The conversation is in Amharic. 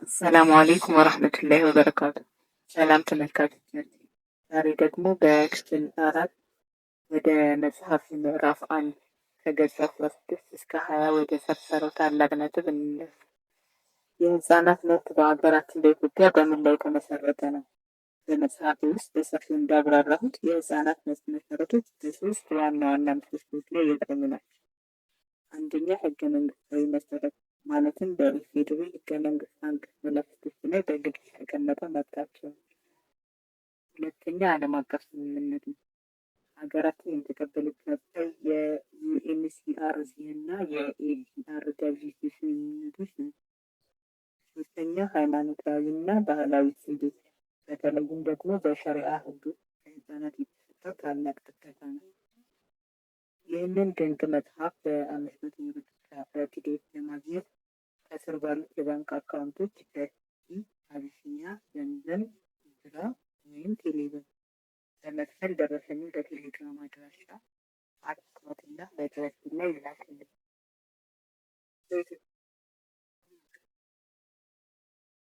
አሰላሙ አሌይኩም ወረህመቱላሂ ወበረካቱ። ሰላም ተመልካቾቻችን፣ ዛሬ ደግሞ በክፍል 4 ወደ መጽሐፍ ምዕራፍ 1 ከገጽ 16 እስከ 20 ወደ ሰፈረው ታላቅ ነጥብ እንለፍ። የህፃናት መብት በሀገራችን በኢትዮጵያ በምን ላይ የተመሰረተ ነው? በመጽሐፍ ውስጥ በሰፊው እንዳብራራሁት የህፃናት መብት መሰረቶች በሶስት ዋና ዋና ምሰሶች ላይ የቆሙ ናቸው። አንደኛ፣ ህገ መንግስታዊ መሰረት ማለትም በኢፌዴሪ ህገ መንግስት አንቀጽ 26 ላይ በግልጽ የተቀመጠ መብታቸው። ሁለተኛ፣ ዓለም አቀፍ ስምምነት ነው። ሀገራችን የተቀበለቻቸው የዩኤንሲአርሲ እና የኤንሲአርደብሊውሲ ስምምነቶች ነው። ሶስተኛ፣ ሃይማኖታዊ እና ባህላዊ እሴቶች፣ በተለይም ደግሞ በሸሪዓ ህግ ለህፃናት የተሰጠው ታላቅ ጥበቃ ነው። ይህንን ድንቅ መጽሐፍ በ500 ብር ብቻ በፒዲኤፍ ለማግኘት ከስር ባሉት የባንክ አካውንቶች በሲቢ፣ አቢሲኒያ፣ ገንዘብ፣ ሂጅራ ወይም ቴሌብር በመክፈል ደረሰኙን በቴሌግራም አድራሻ አትኩሮትና በድረገጽ ላይ ይላክልን።